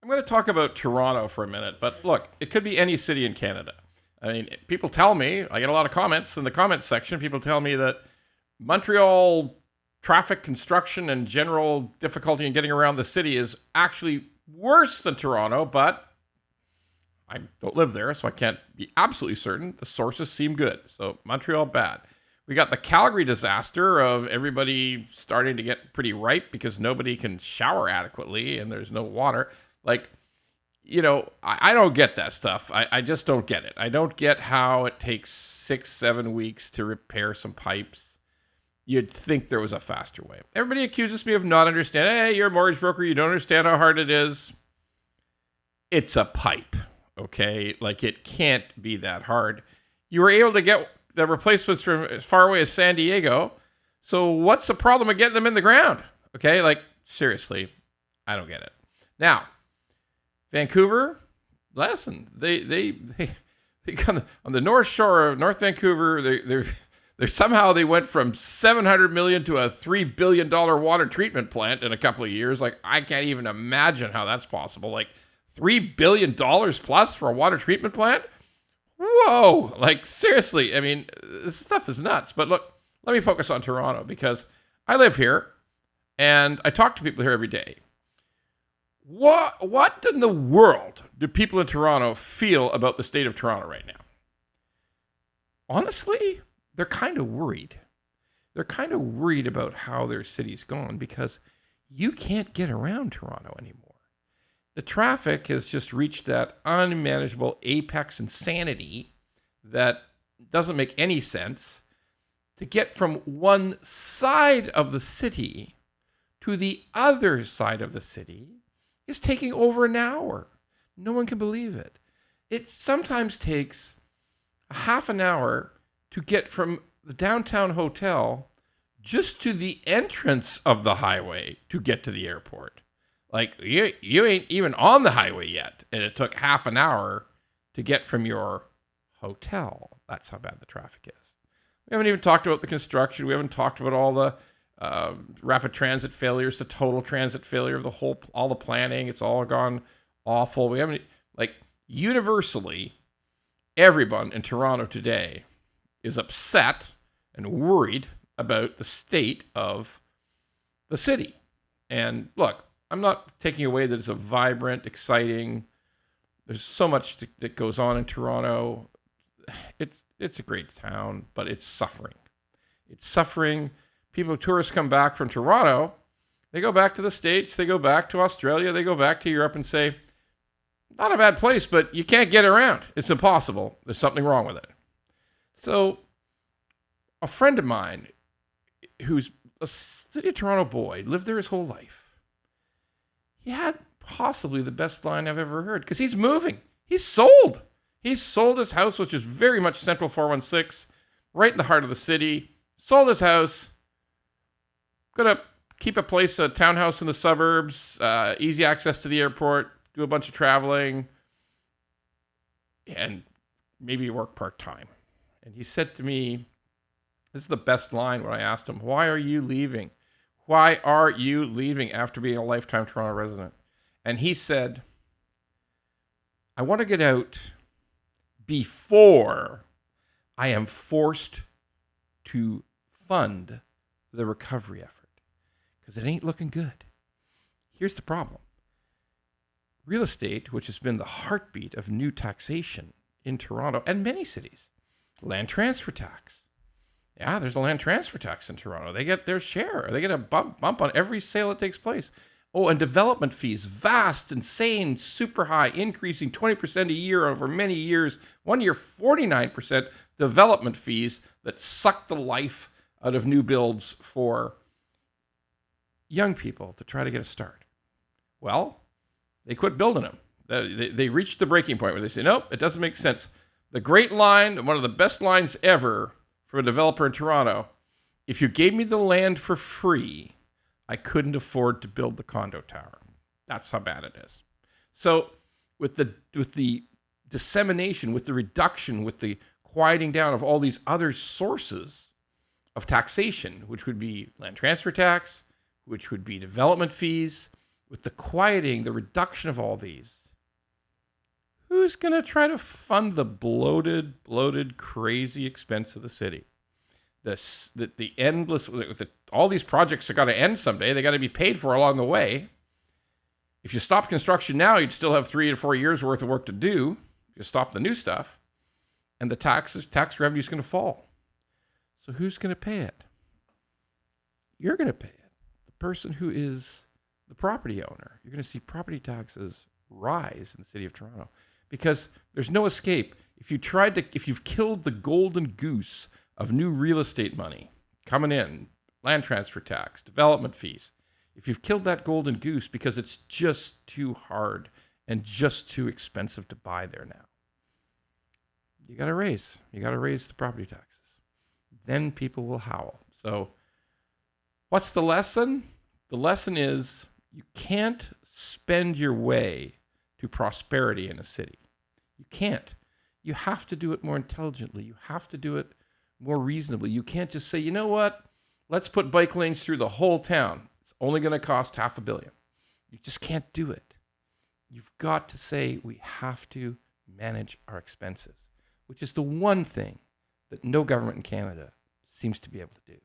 I'm going to talk about Toronto for a minute, but look, it could be any city in Canada. I mean, people tell me, I get a lot of comments in the comments section. People tell me that Montreal traffic construction and general difficulty in getting around the city is actually worse than Toronto, but I don't live there, so I can't be absolutely certain. The sources seem good. So Montreal, bad. We got the Calgary disaster of everybody starting to get pretty ripe because nobody can shower adequately and there's no water. Like, I don't get that stuff. I just don't get it. I don't get how it takes 6-7 weeks to repair some pipes. You'd think there was a faster way. Everybody accuses me of not understanding. Hey, you're a mortgage broker. You don't understand how hard it is. It's a pipe, okay? Like, it can't be that hard. You were able to get the replacements from as far away as San Diego. So what's the problem of getting them in the ground? Okay, like, seriously, I don't get it. Now, Vancouver, listen, they come on the north shore of North Vancouver. They're somehow they went from $700 million to a $3 billion water treatment plant in a couple of years. Like, I can't even imagine how that's possible. Like, $3 billion plus for a water treatment plant? Whoa! Like, seriously, I mean, this stuff is nuts. But look, let me focus on Toronto because I live here and I talk to people here every day. What in the world do people in Toronto feel about the state of Toronto right now? Honestly, they're kind of worried. They're kind of worried about how their city's gone because you can't get around Toronto anymore. The traffic has just reached that unmanageable apex insanity that doesn't make any sense. To get from one side of the city to the other side of the city is taking over an hour. No one can believe it. It sometimes takes a half an hour to get from the downtown hotel just to the entrance of the highway to get to the airport. Like, you ain't even on the highway yet, and it took half an hour to get from your hotel. That's how bad the traffic is. We haven't even talked about the construction. We haven't talked about all the rapid transit failures, the total transit failure of all the planning. It's all gone awful. We haven't, like, universally, everyone in Toronto today is upset and worried about the state of the city. And look, I'm not taking away that it's a vibrant, exciting, there's so much that goes on in Toronto. It's a great town, but it's suffering. It's suffering. Tourists come back from Toronto, they go back to the States, they go back to Australia, they go back to Europe and say, not a bad place, but you can't get around. It's impossible. There's something wrong with it. So a friend of mine who's a City of Toronto boy, lived there his whole life, he had possibly the best line I've ever heard because he's moving. He's sold. He's sold his house, which is very much Central 416, right in the heart of the city. Sold his house. Gonna keep a townhouse in the suburbs, easy access to the airport, do a bunch of traveling, and maybe work part-time. And he said to me, this is the best line when I asked him, why are you leaving? Why are you leaving after being a lifetime Toronto resident? And he said, I want to get out before I am forced to fund the recovery effort because it ain't looking good. Here's the problem. Real estate, which has been the heartbeat of new taxation in Toronto and many cities, land transfer tax. Yeah, there's a land transfer tax in Toronto. They get their share. They get a bump on every sale that takes place. Oh, and development fees, vast, insane, super high, increasing 20% a year over many years. 1 year, 49% development fees that suck the life out of new builds for young people to try to get a start. Well, they quit building them. They reached the breaking point where they say, nope, it doesn't make sense. The great line, one of the best lines ever from a developer in Toronto, if you gave me the land for free, I couldn't afford to build the condo tower. That's how bad it is. So with the dissemination, with the reduction, with the quieting down of all these other sources of taxation, which would be land transfer tax, which would be development fees, with the quieting, the reduction of all these, who's going to try to fund the bloated, crazy expense of the city? The endless, all these projects are going to end someday. They got to be paid for along the way. If you stop construction now, you'd still have 3 to 4 years worth of work to do. If you stop the new stuff, and the tax revenue is going to fall. So who's going to pay it? You're going to pay it. The person who is the property owner. You're going to see property taxes rise in the city of Toronto because there's no escape. If you've killed the golden goose of new real estate money coming in, land transfer tax, development fees, if you've killed that golden goose because it's just too hard and just too expensive to buy there now, you got to raise the property taxes. Then people will howl. So what's the lesson? The lesson is you can't spend your way to prosperity in a city. You can't. You have to do it more intelligently. You have to do it more reasonably. You can't just say, you know what? Let's put bike lanes through the whole town. It's only going to cost $500 million. You just can't do it. You've got to say we have to manage our expenses, which is the one thing that no government in Canada seems to be able to do.